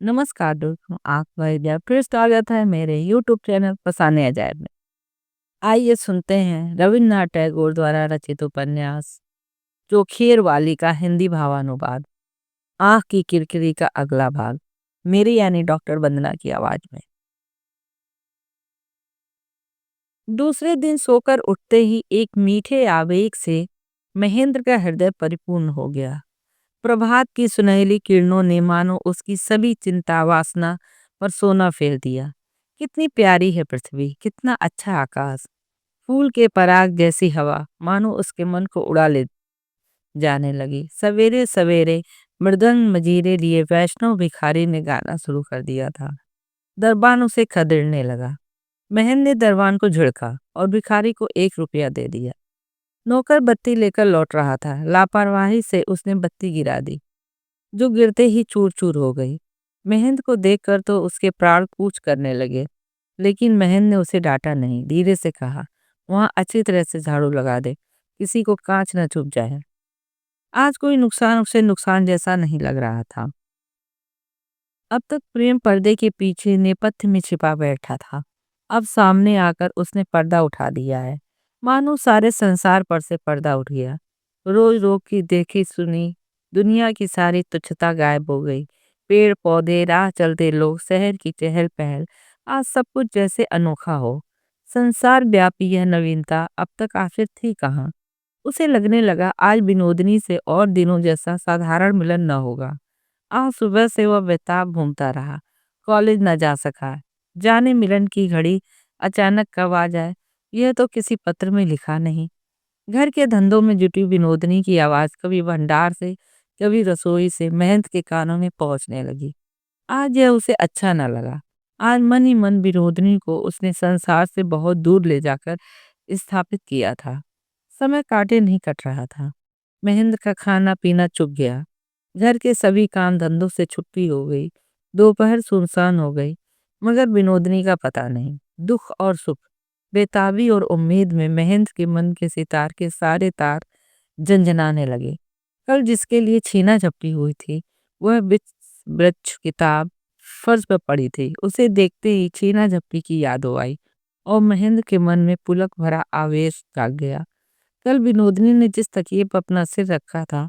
नमस्कार दोस्तों, आपका एक बार फिर स्वागत है मेरे यूट्यूब चैनल फसाने अजायब में। आइए सुनते हैं रविन्द्रनाथ टैगोर द्वारा रचित उपन्यास जो खेर वाली का हिंदी भावानुवाद आँख की किरकिरी का अगला भाग मेरी यानी डॉक्टर वंदना की आवाज में। दूसरे दिन सोकर उठते ही एक मीठे आवेग से महेंद्र का हृदय परिपूर्ण हो गया। प्रभात की सुनहली किरणों ने मानो उसकी सभी चिंता वासना पर सोना फेर दिया। कितनी प्यारी है पृथ्वी, कितना अच्छा आकाश, फूल के पराग जैसी हवा मानो उसके मन को उड़ा ले जाने लगी। सवेरे सवेरे मृदंग मजीरे लिए वैष्णव भिखारी ने गाना शुरू कर दिया था। दरबान उसे खदेड़ने लगा। महन ने दरबान को झिड़का और भिखारी को 1 रुपया दे दिया। नौकर बत्ती लेकर लौट रहा था, लापरवाही से उसने बत्ती गिरा दी, जो गिरते ही चूर चूर हो गई। महेंद्र को देखकर तो उसके प्राण कूच करने लगे, लेकिन महेंद्र ने उसे डांटा नहीं। धीरे से कहा, वहां अच्छी तरह से झाड़ू लगा दे, किसी को कांच न चुभ जाए। आज कोई नुकसान उसे नुकसान जैसा नहीं लग रहा था। अब तक प्रेम पर्दे के पीछे नेपथ्य में छिपा बैठा था, अब सामने आकर उसने पर्दा उठा दिया है। मानो सारे संसार पर से पर्दा उठ गया। रोज रोज की देखी सुनी दुनिया की सारी तुच्छता गायब हो गई। पेड़ पौधे, राह चलते लोग, शहर की चहल पहल, आज सब कुछ जैसे अनोखा हो। संसार व्यापी यह नवीनता अब तक आखिर थी कहाँ। उसे लगने लगा आज विनोदनी से और दिनों जैसा साधारण मिलन न होगा। आज सुबह से वह बेताब घूमता रहा, कॉलेज न जा सका। जाने मिलन की घड़ी अचानक कब आ जाए, यह तो किसी पत्र में लिखा नहीं। घर के धंधों में जुटी विनोदनी की आवाज कभी भंडार से, कभी रसोई से महंत के कानों में पहुंचने लगी। आज यह उसे अच्छा न लगा। आज मन ही मन विनोदनी को उसने संसार से बहुत दूर ले जाकर स्थापित किया था। समय काटे नहीं कट रहा था। महेंद्र का खाना पीना चुक गया। घर के सभी काम धंधों से छुट्टी हो गई। दोपहर सुनसान हो गई, मगर विनोदनी का पता नहीं। दुख और सुख, बेताबी और उम्मीद में महेंद्र के मन के सितार के सारे तार झंझनाने लगे। कल जिसके लिए छीना झपटी हुई थी, वह वृक्ष किताब फर्श पर पड़ी थी। उसे देखते ही छीना झपटी की याद आई और महेंद्र के मन में पुलक भरा आवेश जाग गया। कल विनोदनी ने जिस तकिए पर अपना सिर रखा था,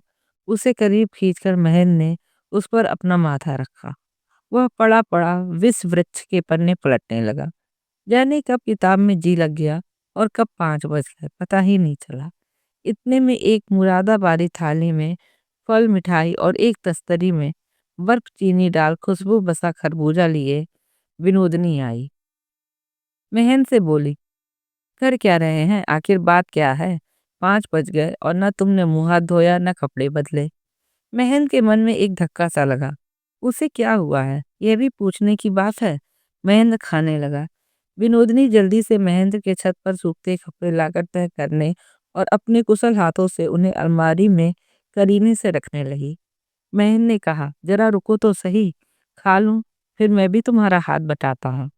उसे करीब खींचकर महेंद्र ने उस पर अपना माथा रखा। वह पड़ा पड़ा विष वृक्ष के पन्ने पलटने लगा। जाने कब किताब में जी लग गया और कब 5 बज गए, पता ही नहीं चला। इतने में एक मुरादाबादी थाली में फल मिठाई और एक तस्तरी में बर्फ चीनी डाल खुशबू बसा खरबूजा लिए विनोदनी आई। महन से बोली, कर क्या रहे हैं, आखिर बात क्या है? 5 बज गए और न तुमने मुंह हाथ धोया न कपड़े बदले। महन के मन में एक धक्का सा लगा। उसे क्या हुआ है, यह भी पूछने की बात है। महेंद्र खाने लगा। विनोदनी जल्दी से महेंद्र के छत पर सूखते कपड़े लाकर तह करने और अपने कुशल हाथों से उन्हें अलमारी में करीने से रखने लगी। महेंद्र ने कहा, जरा रुको तो सही, खा लूं, फिर मैं भी तुम्हारा हाथ बटाता हूँ।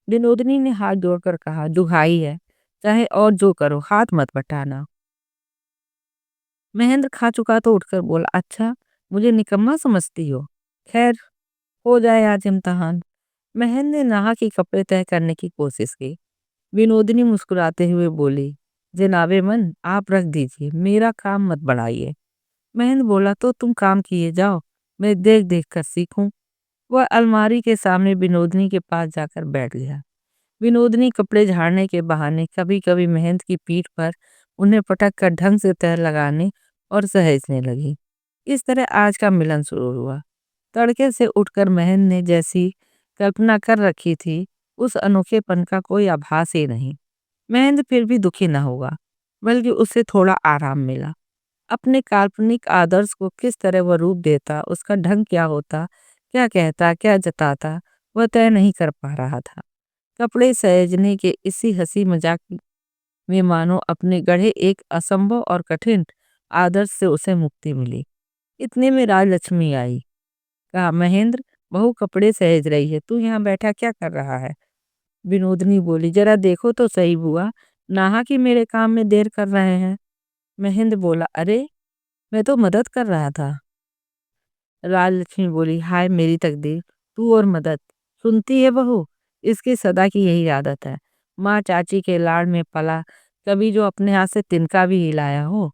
विनोदनी ने हाथ जोड़कर कहा, दुहाई है, चाहे और जो करो, हाथ मत बटाना। महेंद्र खा चुका तो उठकर बोला, अच्छा, मुझे निकम्मा समझती हो? खैर, हो जाए आज इम्तिहान। महेंद्र ने नहा के कपड़े तय करने की कोशिश की। विनोदिनी मुस्कुराते हुए बोली, जनाबे मन, आप रख दीजिए, मेरा काम मत बढ़ाइए। महेंद्र बोला, तो तुम काम किए जाओ, मैं देख देख कर सीखूं। वह अलमारी के सामने विनोदनी के पास जाकर बैठ गया। विनोदनी कपड़े झाड़ने के बहाने कभी कभी महेंद्र की पीठ पर उन्हें पटक कर ढंग से तह लगाने और सहेजने लगी। इस तरह आज का मिलन शुरू हुआ। तड़के से उठकर महेंद्र ने जैसी कल्पना कर रखी थी, उस अनोखेपन का कोई आभास ही नहीं। महेंद्र फिर भी दुखी न हुआ, बल्कि उसे थोड़ा आराम मिला। अपने काल्पनिक आदर्श को किस तरह वह रूप देता, उसका ढंग क्या होता, क्या कहता, क्या जताता, वह तय नहीं कर पा रहा था। कपड़े सहेजने के इसी हंसी मजाक में मानो अपने गढ़े एक असंभव और कठिन आदर्श से उसे मुक्ति मिली। इतने में राजलक्ष्मी आई। कहा, महेंद्र, बहू कपड़े सहेज रही है, तू यहाँ बैठा क्या कर रहा है? विनोदनी बोली, जरा देखो तो सही बुआ, नाहा कि मेरे काम में देर कर रहे हैं। महेंद्र बोला, अरे, मैं तो मदद कर रहा था। राजलक्ष्मी बोली, हाय मेरी तकदीर, तू और मदद। सुनती है बहू, इसकी सदा की यही आदत है। माँ चाची के लाड़ में पला, कभी जो अपने हाथ से तिनका भी हिलाया हो।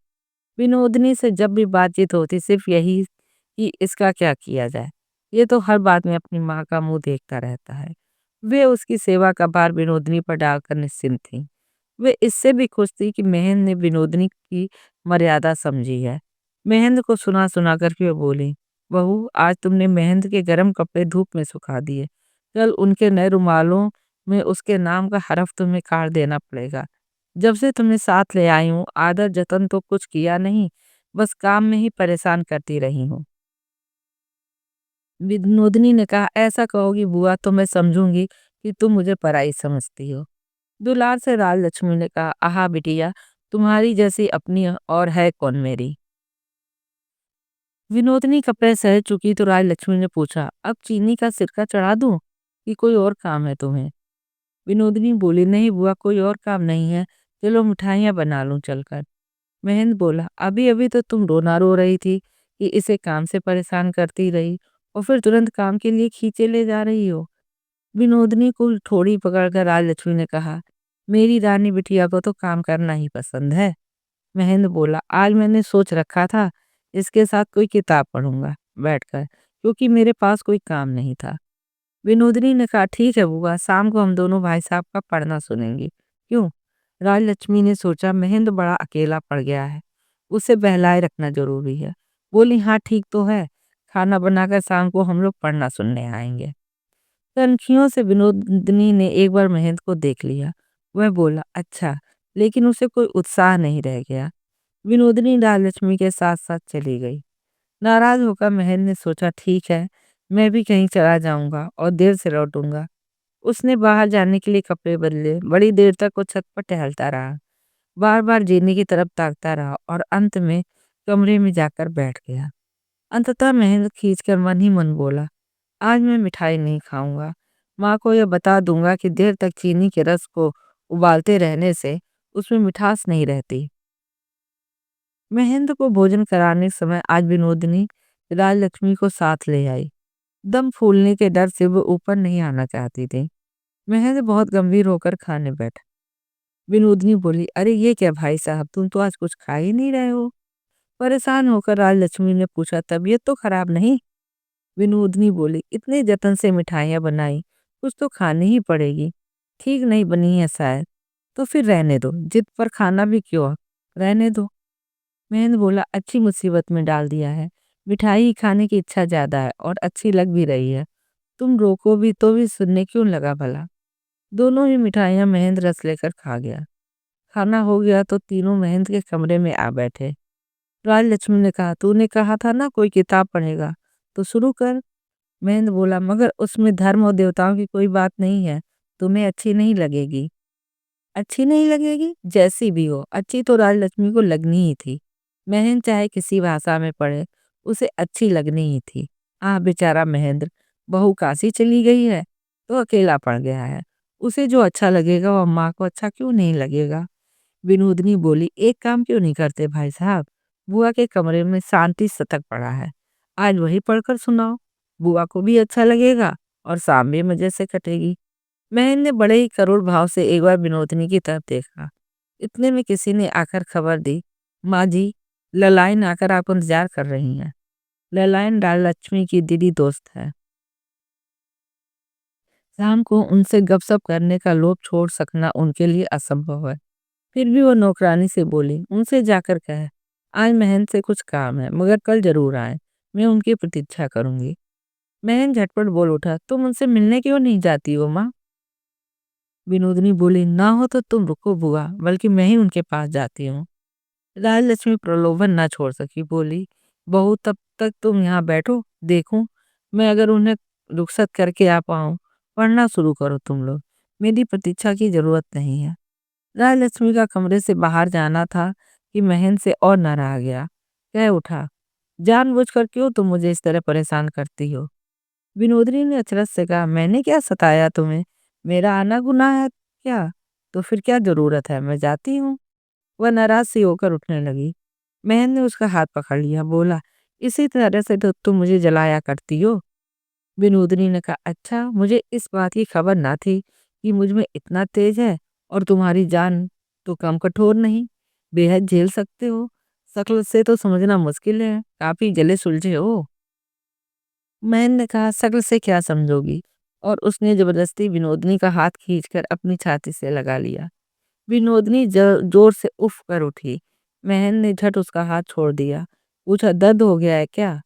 विनोदनी से जब भी बातचीत होती सिर्फ यही कि इसका क्या किया जाए। ये तो हर बात में अपनी माँ का मुंह देखता रहता है। वे उसकी सेवा का भार विनोदनी पर डालकर निश्चिंत थी। वे इससे भी खुश थी कि महेंद्र ने विनोदनी की मर्यादा समझी है। महेंद्र को सुना सुना करके वे बोली, बहू आज तुमने महेंद्र के गर्म कपड़े धूप में सुखा दिए। कल उनके नए रुमालों में उसके नाम का हरफ तुम्हें काट देना पड़ेगा। जब से तुम्हें साथ ले आई हूँ आदर जतन तो कुछ किया नहीं, बस काम में ही परेशान करती रही हूँ। विनोदनी ने कहा, ऐसा कहोगी बुआ तो मैं समझूंगी कि तुम मुझे पराई समझती हो। दुलार से राजलक्ष्मी ने कहा, आहा बिटिया, तुम्हारी जैसी अपनी और है कौन मेरी। विनोदनी कपड़े सह चुकी तो राजलक्ष्मी ने पूछा, अब चीनी का सिरका चढ़ा दूं कि कोई और काम है तुम्हें। विनोदनी बोली, नहीं बुआ कोई और काम नहीं है, चलो मिठाइयाँ बना लूं चलकर। महेंद्र बोला, अभी अभी तो तुम रोना रो रही थी कि इसे काम से परेशान करती रही और फिर तुरंत काम के लिए खींचे ले जा रही हो। विनोदनी को थोड़ी पकड़कर राजलक्ष्मी ने कहा, मेरी रानी बिटिया को तो काम करना ही पसंद है। महेंद्र बोला, आज मैंने सोच रखा था इसके साथ कोई किताब पढ़ूंगा बैठकर, क्योंकि मेरे पास कोई काम नहीं था। विनोदनी ने कहा, ठीक है बुआ, शाम को हम दोनों भाई साहब का पढ़ना सुनेंगे। क्यों? राजलक्ष्मी ने सोचा महेंद्र बड़ा अकेला पड़ गया है, उसे बहलाए रखना जरूरी है। बोली, हाँ ठीक तो है, खाना बनाकर शाम को हम लोग पढ़ना सुनने आएंगे। कनखियों से विनोदनी ने एक बार महेंद्र को देख लिया। वह बोला, अच्छा, लेकिन उसे कोई उत्साह नहीं रह गया। विनोदनी राजलक्ष्मी के साथ साथ चली गई। नाराज होकर महेंद्र ने सोचा, ठीक है, मैं भी कहीं चला जाऊंगा और देर से लौटूंगा। उसने बाहर जाने के लिए कपड़े बदले, बड़ी देर तक वो छत पर टहलता रहा, बार बार जीने की तरफ ताकता रहा और अंत में कमरे में जाकर बैठ गया। अंततः महेंद्र खींचकर मन ही मन बोला, आज मैं मिठाई नहीं खाऊंगा। माँ को यह बता दूंगा कि देर तक चीनी के रस को उबालते रहने से उसमें मिठास नहीं रहती। महेंद्र को भोजन कराने समय आज विनोदनी राजलक्ष्मी को साथ ले आई। दम फूलने के डर से वो ऊपर नहीं आना चाहती थी। महेंद्र बहुत गंभीर होकर खाने बैठा। विनोदनी बोली, अरे ये क्या भाई साहब, तुम तो आज कुछ खा ही नहीं रहे हो। परेशान होकर राजलक्ष्मी ने पूछा, तबीयत तो खराब नहीं? विनोदनी बोली, इतने जतन से मिठाइयाँ बनाई, कुछ तो खानी ही पड़ेगी। ठीक नहीं बनी है शायद, तो फिर रहने दो, जिद पर खाना भी क्यों, रहने दो। महेंद्र बोला, अच्छी मुसीबत में डाल दिया है। मिठाई ही खाने की इच्छा ज्यादा है और अच्छी लग भी रही है। तुम रोको भी तो भी सुनने क्यों लगा भला। दोनों ही मिठाइयाँ महेंद्र रस लेकर खा गया। खाना हो गया तो तीनों महेंद्र के कमरे में आ बैठे। राजलक्ष्मी ने कहा, तूने कहा था ना कोई किताब पढ़ेगा, तो शुरू कर। महेंद्र बोला, मगर उसमें धर्म और देवताओं की कोई बात नहीं है, तुम्हें अच्छी नहीं लगेगी। अच्छी नहीं लगेगी? जैसी भी हो, अच्छी तो राजलक्ष्मी को लगनी ही थी। महेंद्र चाहे किसी भाषा में पढ़े, उसे अच्छी लगनी ही थी। आह बेचारा महेंद्र, बहू काशी चली गई है तो अकेला पड़ गया है। उसे जो अच्छा लगेगा वो माँ को अच्छा क्यों नहीं लगेगा। विनोदनी बोली, एक काम क्यों नहीं करते भाई साहब, बुआ के कमरे में शांति शतक पड़ा है, आज वही पढ़कर सुनाओ। बुआ को भी अच्छा लगेगा और शाम भी मजे से कटेगी। महन ने बड़े ही करुण भाव से एक बार विनोदनी की तरफ देखा। इतने में किसी ने आकर खबर दी, माँ जी, ललाइन आकर आपको इंतजार कर रही हैं। ललाइन राजलक्ष्मी की दीदी दोस्त है। शाम को उनसे गपशप करने का लोभ छोड़ सकना उनके लिए असंभव है। फिर भी वो नौकरानी से बोली, उनसे जाकर कहे, आज महन से कुछ काम है मगर कल जरूर आए, मैं उनकी प्रतीक्षा करूंगी। महन झटपट बोल उठा, तुम उनसे मिलने क्यों नहीं जाती हो माँ। विनोदनी बोली, ना हो तो तुम रुको बुआ, बल्कि मैं ही उनके पास जाती हूँ। राजलक्ष्मी प्रलोभन ना छोड़ सकी, बोली, बहू तब तक तुम यहाँ बैठो, देखूं मैं अगर उन्हें रुखसत करके आ पाऊँ। पढ़ना शुरू करो तुम लोग, मेरी प्रतीक्षा की जरूरत नहीं है। राजलक्ष्मी का कमरे से बाहर जाना था कि महन से और न रहा गया। कह उठा, जानबूझकर क्यों तुम मुझे इस तरह परेशान करती हो। विनोदनी ने अचरज से कहा, मैंने क्या सताया तुम्हें, मेरा आना गुनाह है क्या, तो फिर क्या जरूरत है, मैं जाती हूँ। वह नाराज सी होकर उठने लगी। महन ने उसका हाथ पकड़ लिया, बोला, इसी तरह से तो तुम मुझे जलाया करती हो। विनोदिनी ने कहा, अच्छा, मुझे इस बात की खबर ना थी कि मुझ में इतना तेज है, और तुम्हारी जान तो कम कठोर नहीं, बेहद झेल सकते हो। शक्ल से तो समझना मुश्किल है, काफी जले सुलझे हो। मैंने ने कहा, शक्ल से क्या समझोगी? और उसने जबरदस्ती विनोदनी का हाथ खींचकर अपनी छाती से लगा लिया। विनोदनी जोर से उफ कर उठी। महन ने झट उसका हाथ छोड़ दिया। पूछा, दर्द हो गया है क्या?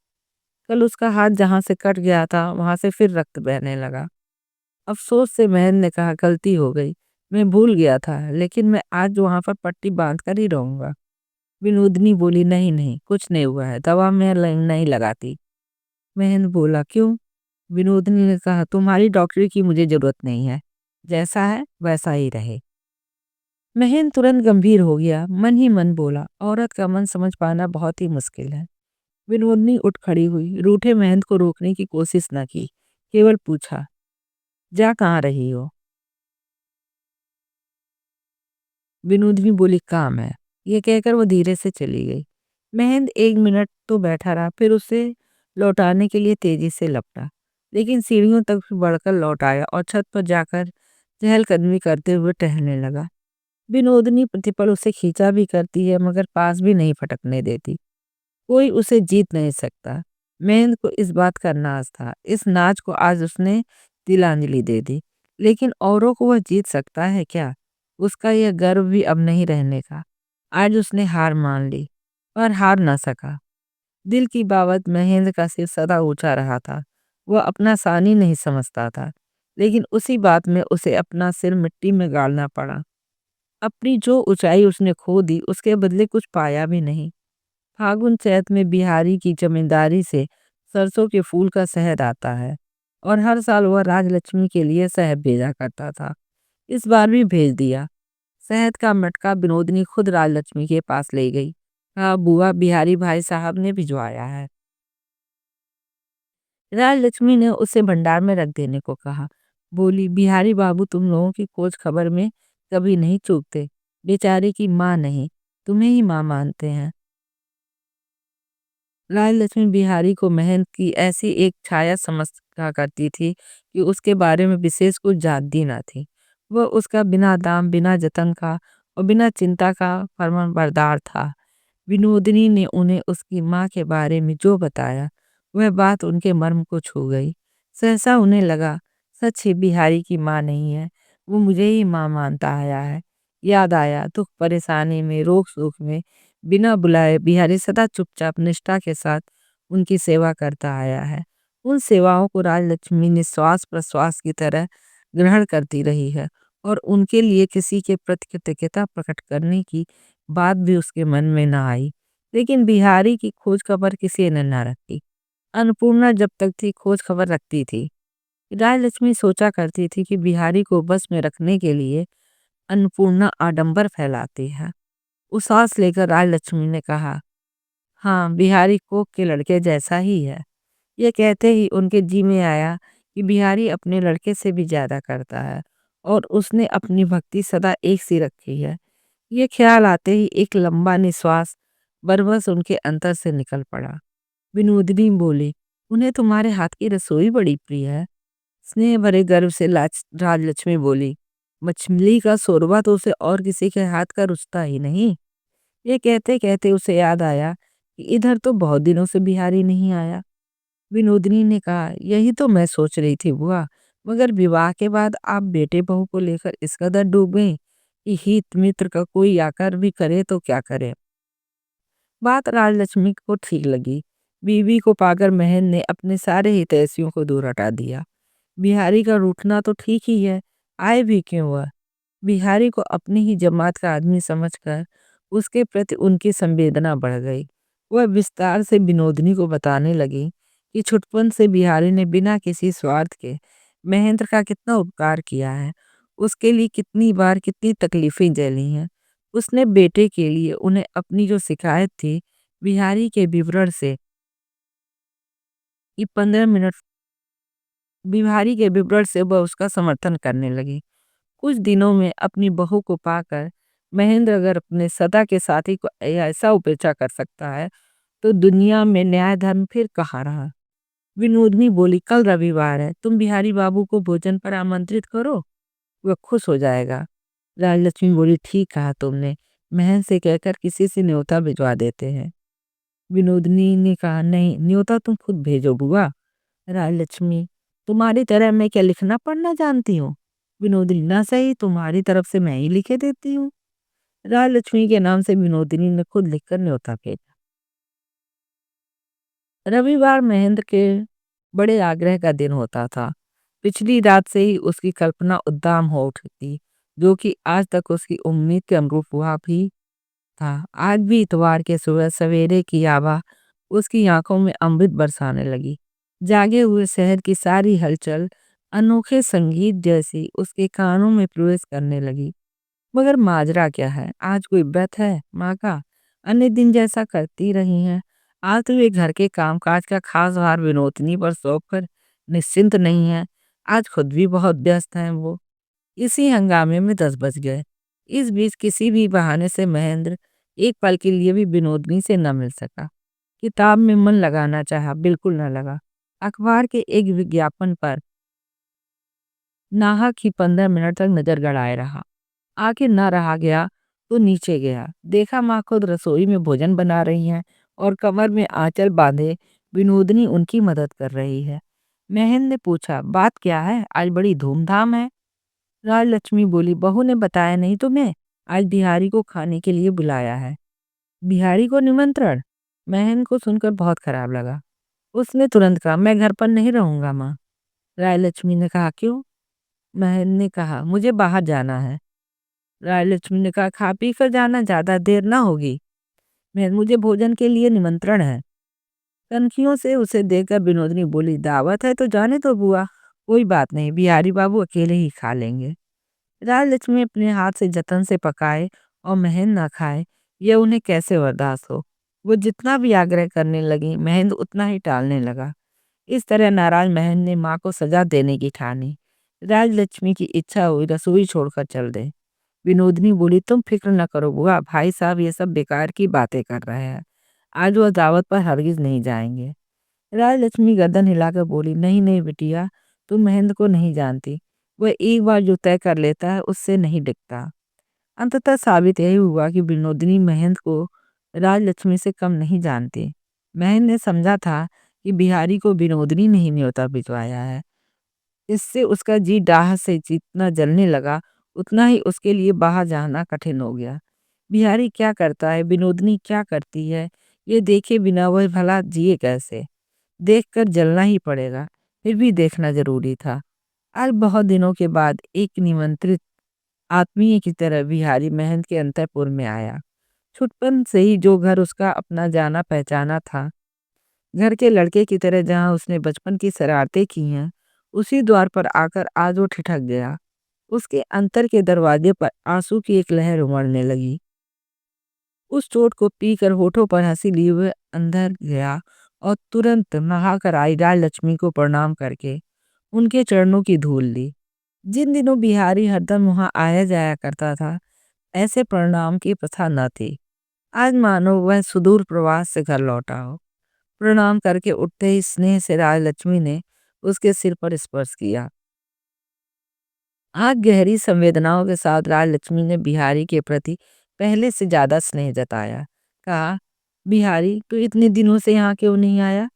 कल उसका हाथ जहां से कट गया था वहां से फिर रक्त बहने लगा। अफसोस से महन ने कहा, गलती हो गई, मैं भूल गया था, लेकिन मैं आज वहां पर पट्टी बांध कर ही रहूंगा। विनोदनी बोली, नहीं नहीं, कुछ नहीं हुआ है, दवा मैं नहीं लगाती। महन बोला, क्यों? विनोदनी ने कहा, तुम्हारी डॉक्टरी की मुझे जरूरत नहीं है, जैसा है वैसा ही रहे। महेंद्र तुरंत गंभीर हो गया, मन ही मन बोला, औरत का मन समझ पाना बहुत ही मुश्किल है। विनोदनी उठ खड़ी हुई, रूठे महेंद्र को रोकने की कोशिश न की, केवल पूछा, जा कहाँ रही हो? विनोदनी बोली, काम है। ये कहकर वो धीरे से चली गई। महेंद्र 1 मिनट तो बैठा रहा, फिर उसे लौटाने के लिए तेजी से लपटा, लेकिन सीढ़ियों तक बढ़कर लौट आया और छत पर जाकर चहलकदमी करते हुए टहलने लगा। विनोदनी प्रतिपल उसे खींचा भी करती है, मगर पास भी नहीं फटकने देती। कोई उसे जीत नहीं सकता। महेंद्र को इस बात का नाज था। इस नाज को आज उसने तिलांजलि दे दी। लेकिन औरों को वह जीत सकता है क्या? उसका यह गर्व भी अब नहीं रहने का। आज उसने हार मान ली, पर हार ना सका। दिल की बाबत महेंद्र का सिर सदा ऊंचा रहा था। वह अपना सानी नहीं समझता था, लेकिन उसी बात में उसे अपना सिर मिट्टी में गाड़ना पड़ा। अपनी जो ऊंचाई उसने खो दी, उसके बदले कुछ पाया भी नहीं। फागुन चैत में बिहारी की जमींदारी से सरसों के फूल का शहद आता है, और हर साल वह राजलक्ष्मी के लिए शहद भेजा करता था। इस बार भी भेज दिया। शहद का मटका विनोदनी खुद राजलक्ष्मी के पास ले गई। कहा, बुआ, बिहारी भाई साहब ने भिजवाया है। राजलक्ष्मी ने उसे भंडार में रख देने को कहा। बोली, बिहारी बाबू तुम लोगों की खोज खबर में कभी नहीं चूकते। बेचारे की माँ नहीं, तुम्हें ही माँ मानते हैं। राजलक्ष्मी बिहारी को महंत की ऐसी एक छाया समझा करती थी कि उसके बारे में विशेष कुछ जानती ना थी। वह उसका बिना दाम, बिना जतन का और बिना चिंता का फर्माबरदार था। विनोदिनी ने उन्हें उसकी माँ के बारे में जो बताया, वह बात उनके मर्म को छू गई। सहसा उन्हें लगा, सच ही बिहारी की माँ नहीं है, वो मुझे ही माँ मानता आया है। याद आया, दुख परेशानी में, रोग सुख में, बिना बुलाए बिहारी सदा चुपचाप निष्ठा के साथ उनकी सेवा करता आया है। उन सेवाओं को राजलक्ष्मी ने श्वास प्रश्वास की तरह ग्रहण करती रही है, और उनके लिए किसी के प्रति कृतज्ञता प्रकट करने की बात भी उसके मन में न आई। लेकिन बिहारी की खोज खबर किसी ने न रखी। अन्नपूर्णा जब तक थी, खोज खबर रखती थी। राजलक्ष्मी सोचा करती थी कि बिहारी को बस में रखने के लिए अन्नपूर्णा आडंबर फैलाती है। उस सांस लेकर राजलक्ष्मी ने कहा, हाँ, बिहारी कोक के लड़के जैसा ही है। ये कहते ही उनके जी में आया कि बिहारी अपने लड़के से भी ज्यादा करता है, और उसने अपनी भक्ति सदा एक सी रखी है। ये ख्याल आते ही एक लंबा निश्वास बरबस उनके अंतर से निकल पड़ा। विनोदिनी बोली, उन्हें तुम्हारे हाथ की रसोई बड़ी प्रिय है। स्नेह भरे गर्व से राजलक्ष्मी बोली, मछली का शोरबा तो उसे और किसी के हाथ का रुचता ही नहीं। ये कहते कहते उसे याद आया कि इधर तो बहुत दिनों से बिहारी नहीं आया। विनोदिनी ने कहा, यही तो मैं सोच रही थी बुआ, मगर विवाह के बाद आप बेटे बहू को लेकर इस कदर डूब गई कि हित मित्र का कोई आकर भी करे तो क्या करे। बात राजलक्ष्मी को ठीक लगी। बीवी को पाकर महन ने अपने सारे हितैषियों को दूर हटा दिया। बिहारी का रूठना तो ठीक ही है, आए भी क्यों वह? बिहारी को अपनी ही जमात का आदमी समझकर उसके प्रति उनकी संवेदना बढ़ गई। वह विस्तार से विनोदनी को बताने लगी कि छुटपन से बिहारी ने बिना किसी स्वार्थ के महेंद्र का कितना उपकार किया है, उसके लिए कितनी बार कितनी तकलीफें झेली हैं। उसने बेटे के लिए उन्हें अपनी जो शिकायत थी, बिहारी के विवरण से कि 15 मिनट, बिहारी के विवरण से वह उसका समर्थन करने लगी। कुछ दिनों में अपनी बहू को पाकर महेंद्र अगर अपने सदा के साथी को ऐसा उपेक्षा कर सकता है, तो दुनिया में न्याय धर्म फिर कहाँ रहा। विनोदनी बोली, कल रविवार है, तुम बिहारी बाबू को भोजन पर आमंत्रित करो, वह खुश हो जाएगा। राजलक्ष्मी बोली, ठीक कहा तुमने, महन से कहकर किसी से न्योता भिजवा देते हैं। विनोदनी ने कहा, नहीं, न्योता तुम खुद भेजो बुआ। राजलक्ष्मी, तुम्हारी तरह मैं क्या लिखना पढ़ना जानती हूँ? विनोदनी, ना सही, तुम्हारी तरफ से मैं ही लिखे देती हूँ। राजलक्ष्मी के नाम से विनोदिनी ने खुद लिखकर न्योता भेजा। रविवार महेंद्र के बड़े आग्रह का दिन होता था। पिछली रात से ही उसकी कल्पना उद्दाम हो उठी थी, जो कि आज तक उसकी उम्मीद के अनुरूप हुआ भी था। आज भी इतवार के सुबह सवेरे की आभा उसकी आंखों में अमृत बरसाने लगी। जागे हुए शहर की सारी हलचल अनोखे संगीत जैसी उसके कानों में प्रवेश करने लगी। मगर माजरा क्या है? आज कोई व्रत है माँ का? अन्य दिन जैसा करती रही हैं। आज तो वे घर के कामकाज का खास भार विनोदनी पर सौंप कर निश्चिंत नहीं है। आज खुद भी बहुत व्यस्त हैं वो। इसी हंगामे में 10 बज गए। इस बीच किसी भी बहाने से महेंद्र एक पल के लिए भी विनोदनी से न मिल सका। किताब में मन लगाना चाहा, बिल्कुल न लगा। अखबार के एक विज्ञापन पर नाहक ही 15 मिनट तक नजर गड़ाए रहा। आखिर ना रहा गया तो नीचे गया। देखा माँ खुद रसोई में भोजन बना रही हैं और कमर में आंचल बांधे विनोदनी उनकी मदद कर रही है। महेंद्र ने पूछा, बात क्या है? आज बड़ी धूमधाम है। राजलक्ष्मी बोली, बहू ने बताया नहीं तुम्हें? आज बिहारी को खाने के लिए बुलाया है। बिहारी को निमंत्रण? महेंद्र को सुनकर बहुत खराब लगा। उसने तुरंत कहा, मैं घर पर नहीं रहूंगा माँ। राजलक्ष्मी ने कहा, क्यों? महेंद्र ने कहा, मुझे बाहर जाना है। राजलक्ष्मी ने कहा, खा पी कर जाना, ज्यादा देर ना होगी। मुझे भोजन के लिए निमंत्रण है। कनखियों से उसे देखकर विनोदनी बोली, दावत है तो जाने तो बुआ, कोई बात नहीं, बिहारी बाबू अकेले ही खा लेंगे। राजलक्ष्मी अपने हाथ से जतन से पकाए और महेंद्र न खाए, यह उन्हें कैसे बर्दाश्त हो। वो जितना भी आग्रह करने लगी, महेंद्र उतना ही टालने लगा। इस तरह नाराज महेंद्र ने माँ को सजा देने की ठानी। राजलक्ष्मी की इच्छा हुई रसोई छोड़कर चल दे। विनोदनी बोली, तुम फिक्र न करो बुआ, भाई साहब ये सब बेकार की बातें कर रहे हैं। आज वह दावत पर हरगिज नहीं जाएंगे। राजलक्ष्मी गर्दन हिलाकर बोली, नहीं नहीं बिटिया, तुम महेंद्र को नहीं जानती। वह एक बार जो तय कर लेता है उससे नहीं डिगता। अंततः साबित यही हुआ कि विनोदिनी महेंद्र को राजलक्ष्मी से कम नहीं जानती। महेंद्र ने समझा था कि बिहारी को विनोदिनी नहीं न्योता भिजवाया है। इससे उसका जी डाह से जितना जलने लगा, उतना ही उसके लिए बाहर जाना कठिन हो गया। बिहारी क्या करता है, विनोदिनी क्या करती है, ये देखे बिना वह भला जिए कैसे? देखकर जलना ही पड़ेगा, फिर भी देखना जरूरी था। आज बहुत दिनों के बाद एक निमंत्रित आत्मीय की तरह बिहारी महंत के अंतःपुर में आया। छुटपन से ही जो घर उसका अपना जाना पहचाना था, घर के लड़के की तरह जहां उसने बचपन की शरारतें की हैं, उसी द्वार पर आकर आज वो ठिठक गया। उसके अंतर के दरवाजे पर आंसू की एक लहर उमड़ने लगी। उस चोट को पीकर होठों पर हंसी लिए हुए अंदर गया और तुरंत नहाकर आई राजलक्ष्मी को प्रणाम करके उनके चरणों की धूल ली। जिन दिनों बिहारी हरदम वहां आया जाया करता था, ऐसे प्रणाम की प्रथा न थी। आज मानो वह सुदूर प्रवास से घर लौटा हो। प्रणाम करके उठते ही स्नेह से राजलक्ष्मी ने उसके सिर पर स्पर्श किया। आज गहरी संवेदनाओं के साथ राजलक्ष्मी ने बिहारी के प्रति पहले से ज्यादा स्नेह जताया। कहा, बिहारी तू इतने दिनों से यहाँ क्यों नहीं आया?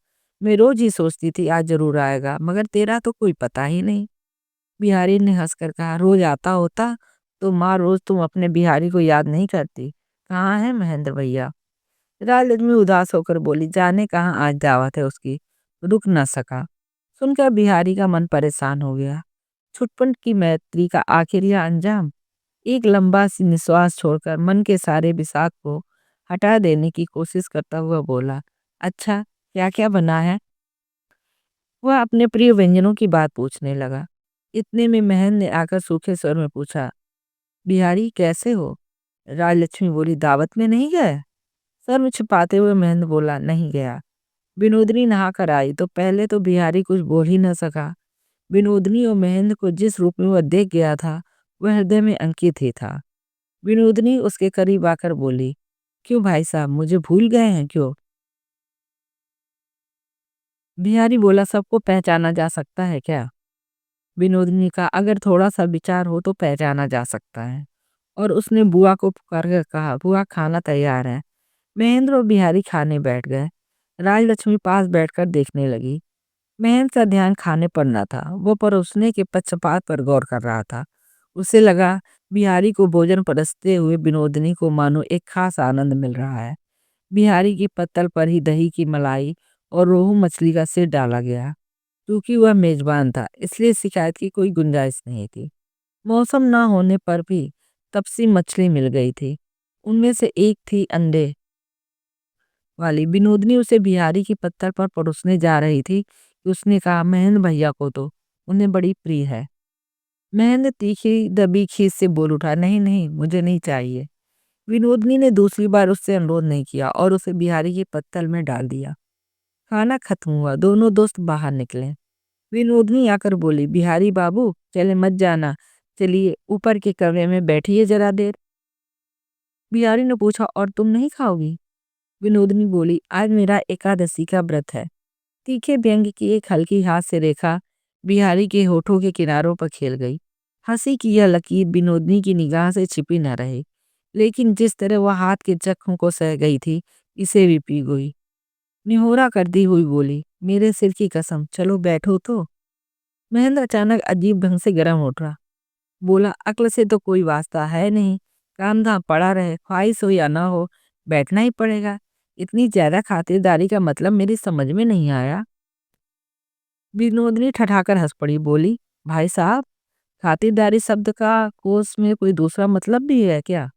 मैं रोज ही सोचती थी आज जरूर आएगा, मगर तेरा तो कोई पता ही नहीं। बिहारी ने हंसकर कहा, रोज आता होता तो माँ रोज तुम अपने बिहारी को याद नहीं करती। कहाँ है महेंद्र भैया? राजलक्ष्मी उदास होकर बोली, जाने कहाँ आज दावत है उसकी, रुक न सका। सुनकर बिहारी का मन परेशान हो गया। छुटपन की मैत्री का आखिर यह अंजाम। एक लंबा सी निश्वास छोड़कर मन के सारे विषाद को हटा देने की कोशिश करता हुआ बोला, अच्छा क्या क्या बना है? वह अपने प्रिय व्यंजनों की बात पूछने लगा। इतने में महन ने आकर सूखे स्वर में पूछा, बिहारी कैसे हो? राजलक्ष्मी बोली, दावत में नहीं गए? सर में छिपाते हुए महेंद्र बोला, नहीं गया। विनोदनी नहा कर आई तो पहले तो बिहारी कुछ बोल ही न सका। विनोदनी और महेंद्र को जिस रूप में वह देख गया था, वह हृदय में अंकित ही था। विनोदनी उसके करीब आकर बोली, क्यों भाई साहब, मुझे भूल गए हैं क्यों? बिहारी बोला, सबको पहचाना जा सकता है क्या? विनोदिनी ने कहा, अगर थोड़ा सा विचार हो तो पहचाना जा सकता है। और उसने बुआ को पुकार कर कहा, बुआ खाना तैयार है। महेंद्र और बिहारी खाने बैठ गए। राजलक्ष्मी पास बैठकर देखने लगी। महेंद्र का ध्यान खाने पर न था, वो परोसने के पक्षपात पर गौर कर रहा था। उसे लगा बिहारी को भोजन परसते हुए विनोदिनी को मानो एक खास आनंद मिल रहा है। बिहारी की पत्तल पर ही दही की मलाई और रोहू मछली का सिर डाला गया। क्योंकि वह मेजबान था, इसलिए शिकायत की कोई गुंजाइश नहीं थी। मौसम ना होने पर भी तपसी मछली मिल गई थी। उनमें से एक थी अंडे वाली। विनोदनी उसे बिहारी की पत्तल पर परोसने जा रही थी कि उसने कहा, महेंद्र भैया को तो उन्हें बड़ी प्रिय है। महेंद्र तीखी दबी खीस से बोल उठा, नहीं नहीं, मुझे नहीं चाहिए। विनोदनी ने दूसरी बार उससे अनुरोध नहीं किया और उसे बिहारी की पत्तल में डाल दिया। खाना खत्म हुआ, दोनों दोस्त बाहर निकले। विनोदनी आकर बोली, बिहारी बाबू चले मत जाना, चलिए ऊपर के कमरे में बैठिए जरा देर। बिहारी ने पूछा, और तुम नहीं खाओगी? विनोदनी बोली, आज मेरा एकादशी का व्रत है। तीखे व्यंग्य की एक हल्की हाथ से रेखा बिहारी के होठों के किनारों पर खेल गई। हंसी की यह लकीर विनोदनी की निगाह से छिपी न रही, लेकिन जिस तरह वह हाथ के जख्म को सह गई थी, इसे भी पी गई। निहोरा करती हुई बोली, मेरे सिर की कसम, चलो बैठो तो। महेंद्र अचानक अजीब ढंग से गर्म उठा। बोला, अक्ल से तो कोई वास्ता है नहीं, काम धाम पड़ा रहे, ख्वाहिश हो या ना हो, बैठना ही पड़ेगा। इतनी ज्यादा खातिरदारी का मतलब मेरी समझ में नहीं आया। विनोदनी ठठाकर हंस पड़ी, बोली, भाई साहब, खातिरदारी शब्द का कोस में कोई दूसरा मतलब भी है क्या?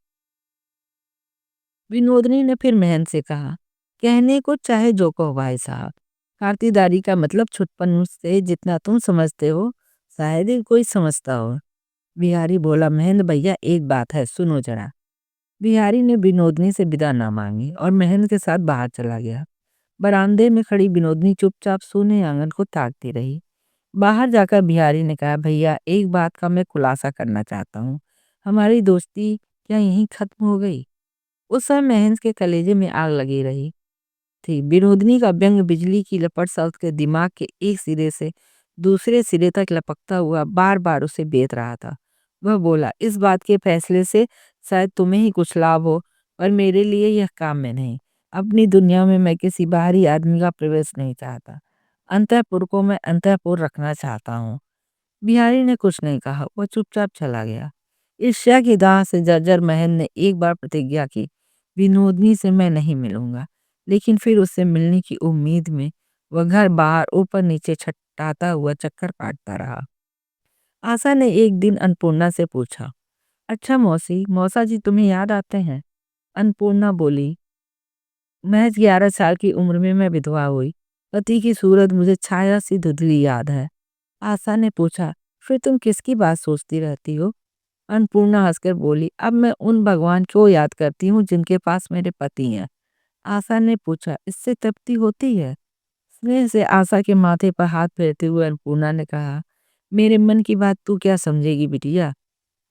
विनोदनी ने फिर महन से कहा, कहने को चाहे जो कहो भाई साहब, खातिरदारी का मतलब छुटपन से जितना तुम समझते हो, शायद ही कोई समझता हो। बिहारी बोला, महेंद्र भैया एक बात है, सुनो जरा। बिहारी ने विनोदनी से विदा ना मांगी और महेंद्र के साथ बाहर चला गया। बरामदे में खड़ी विनोदनी चुपचाप सूने आंगन को ताकती रही। बाहर जाकर बिहारी ने कहा, भैया एक बात का मैं खुलासा करना चाहता हूँ। हमारी दोस्ती क्या यहीं खत्म हो गई? उस समय महेंद्र के कलेजे में आग लगी रही थी। विनोदनी का व्यंग बिजली की लपट सा उसके दिमाग के एक सिरे से दूसरे सिरे तक लपकता हुआ बार बार उसे बेत रहा था। वह बोला, इस बात के फैसले से शायद तुम्हें ही कुछ लाभ हो, पर मेरे लिए यह काम में नहीं। अपनी दुनिया में मैं किसी बाहरी आदमी का प्रवेश नहीं चाहता। अंतःपुर को मैं अंतःपुर रखना चाहता हूँ। बिहारी ने कुछ नहीं कहा, वह चुपचाप चला गया। ईर्ष्या की दाह से जर्जर महन ने एक बार प्रतिज्ञा की, विनोदनी से मैं नहीं मिलूंगा। लेकिन फिर उससे मिलने की उम्मीद में वह घर बाहर ऊपर नीचे छटपटाता हुआ चक्कर काटता रहा। आशा ने एक दिन अन्नपूर्णा से पूछा, अच्छा मौसी, मौसा जी तुम्हें याद आते हैं? अन्नपूर्णा बोली, महज 11 साल की उम्र में मैं विधवा हुई। पति की सूरत मुझे छाया सी धुंधली याद है। आशा ने पूछा, फिर तुम किसकी बात सोचती रहती हो? अन्नपूर्णा हंसकर बोली, अब मैं उन भगवान को याद करती हूँ जिनके पास मेरे पति हैं। आशा ने पूछा, इससे तृप्ति होती है? स्नेह से आशा के माथे पर हाथ फेरते हुए अन्नपूर्णा ने कहा, मेरे मन की बात तू क्या समझेगी बिटिया?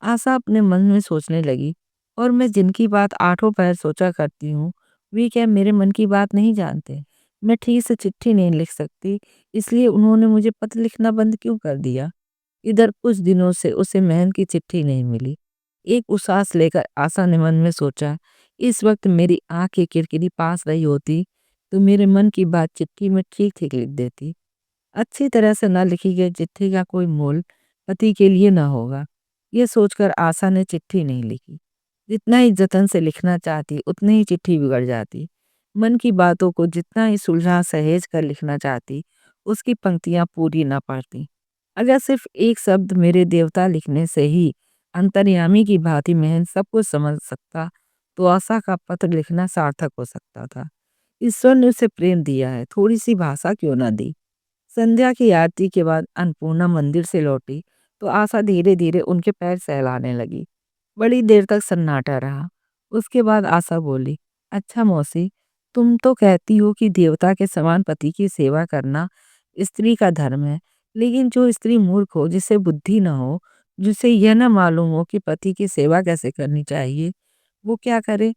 आशा अपने मन में सोचने लगी, और मैं जिनकी बात आठों पहर सोचा करती हूँ, वे क्या मेरे मन की बात नहीं जानते? मैं ठीक से चिट्ठी नहीं लिख सकती, इसलिए उन्होंने मुझे पत्र लिखना बंद क्यों कर दिया? इधर कुछ दिनों से उसे महन की चिट्ठी नहीं मिली। एक उसास लेकर आशा ने मन में सोचा, इस वक्त मेरी आंख की किरकिरी पास रही होती तो मेरे मन की बात चिट्ठी में ठीक ठीक लिख देती। अच्छी तरह से न लिखी गई चिट्ठी का कोई मोल पति के लिए न होगा। ये सोचकर आशा ने चिट्ठी नहीं लिखी। जितना ही जतन से लिखना चाहती उतनी ही चिट्ठी बिगड़ जाती। मन की बातों को जितना ही सुलझा सहेज कर लिखना चाहती, उसकी पंक्तियां पूरी न पड़ती। अगर सिर्फ एक शब्द मेरे देवता लिखने से ही अंतर्यामी की भांति महन सब कुछ समझ सकता, तो आशा का पत्र लिखना सार्थक हो सकता था। ईश्वर ने उसे प्रेम दिया है, थोड़ी सी भाषा क्यों ना दी। संध्या की आरती के बाद अन्नपूर्णा मंदिर से लौटी तो आशा धीरे धीरे उनके पैर सहलाने लगी। बड़ी देर तक सन्नाटा रहा। उसके बाद आशा बोली, अच्छा मौसी, तुम तो कहती हो कि देवता के समान पति की सेवा करना स्त्री का धर्म है, लेकिन जो स्त्री मूर्ख हो, जिसे बुद्धि न हो, जिसे यह न मालूम हो कि पति की सेवा कैसे करनी चाहिए, वो क्या करे?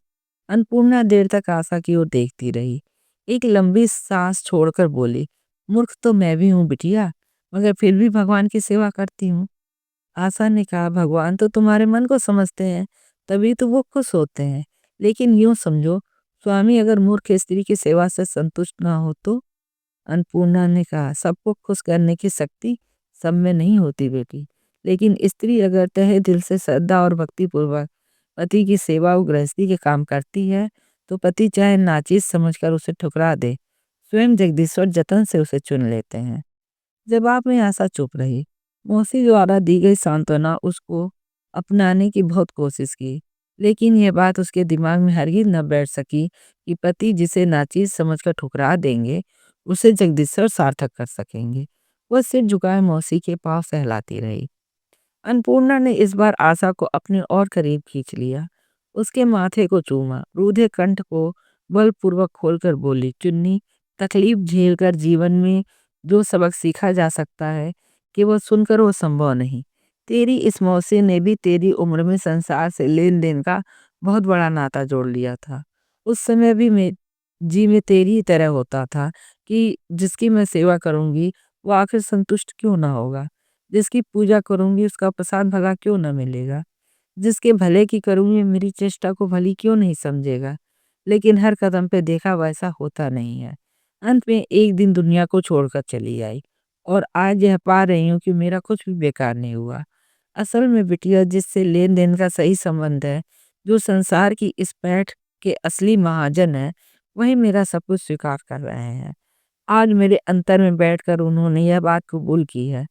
अन्नपूर्णा देर तक आशा की ओर देखती रही। एक लंबी सांस छोड़कर बोली, मूर्ख तो मैं भी हूँ बिटिया, मगर फिर भी भगवान की सेवा करती हूँ। आशा ने कहा, भगवान तो तुम्हारे मन को समझते हैं, तभी तो वो खुश होते हैं। लेकिन यूं समझो, स्वामी अगर मूर्ख स्त्री की सेवा से संतुष्ट ना हो तो? अन्नपूर्णा ने कहा, सबको खुश करने की शक्ति सब में नहीं होती बेटी, लेकिन स्त्री अगर तहे दिल से श्रद्धा और भक्ति पूर्वक पति की सेवा और गृहस्थी के काम करती है, तो पति चाहे नाचीज समझकर उसे ठुकरा दे, स्वयं जगदीश्वर जतन से उसे चुन लेते हैं। जवाब में आशा चुप रही। मौसी द्वारा दी गई सांत्वना उसको अपनाने की बहुत कोशिश की, लेकिन यह बात उसके दिमाग में हरगिज न बैठ सकी कि पति जिसे नाचीज समझकर ठुकरा देंगे, उसे जगदीश्वर सार्थक कर सकेंगे। वह सिर झुकाए मौसी के पांव सहलाती रही। अन्नपूर्णा ने इस बार आशा को अपने और करीब खींच लिया, उसके माथे को चूमा, रूधे कंठ को बलपूर्वक खोलकर बोली, चुन्नी, तकलीफ झेलकर जीवन में जो सबक सीखा जा सकता है, केवल सुनकर वो संभव नहीं। तेरी इस मौसी ने भी तेरी उम्र में संसार से लेन देन का बहुत बड़ा नाता जोड़ लिया था। उस समय भी मैं जी में तेरी ही तरह होता था कि जिसकी मैं सेवा करूंगी वो आखिर संतुष्ट क्यों ना होगा, जिसकी पूजा करूंगी उसका प्रसाद भला क्यों ना मिलेगा, जिसके भले की करूंगी मेरी चेष्टा को भली क्यों नहीं समझेगा। लेकिन हर कदम पे देखा वैसा होता नहीं है। अंत में एक दिन दुनिया को छोड़कर चली आई, और आज यह पा रही हूँ कि मेरा कुछ भी बेकार नहीं हुआ। असल में बिटिया, जिससे लेन देन का सही संबंध है, जो संसार की इस पैठ के असली महाजन है, वही मेरा सब कुछ स्वीकार कर रहे हैं। आज मेरे अंतर में बैठकर उन्होंने यह बात कबूल की है।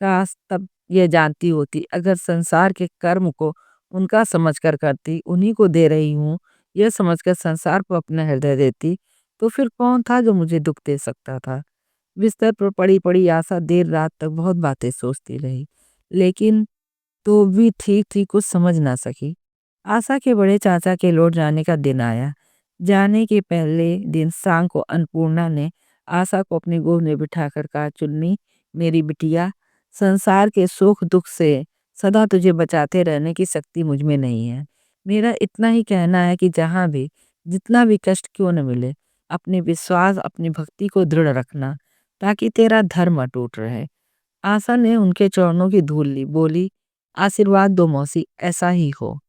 काश तब ये जानती होती, अगर संसार के कर्म को उनका समझकर करती, उन्हीं को दे रही हूँ, यह समझकर संसार को अपना हृदय देती, तो फिर कौन था जो मुझे दुख दे सकता था। बिस्तर पर पड़ी पड़ी आशा देर रात तक बहुत बातें सोचती रही, लेकिन तो भी ठीक ठीक कुछ समझ ना सकी। आशा के बड़े चाचा के लौट जाने का दिन आया। जाने के पहले दिन शाम को अन्नपूर्णा ने आशा को अपनी गोद में बिठाकर कहा, चुन्नी, मेरी बिटिया, संसार के सुख दुख से सदा तुझे बचाते रहने की शक्ति मुझ में नहीं है। मेरा इतना ही कहना है कि जहाँ भी जितना भी कष्ट क्यों न मिले, अपने विश्वास अपनी भक्ति को दृढ़ रखना, ताकि तेरा धर्म अटूट रहे। आशा ने उनके चरणों की धूल ली, बोली, आशीर्वाद दो मौसी, ऐसा ही हो।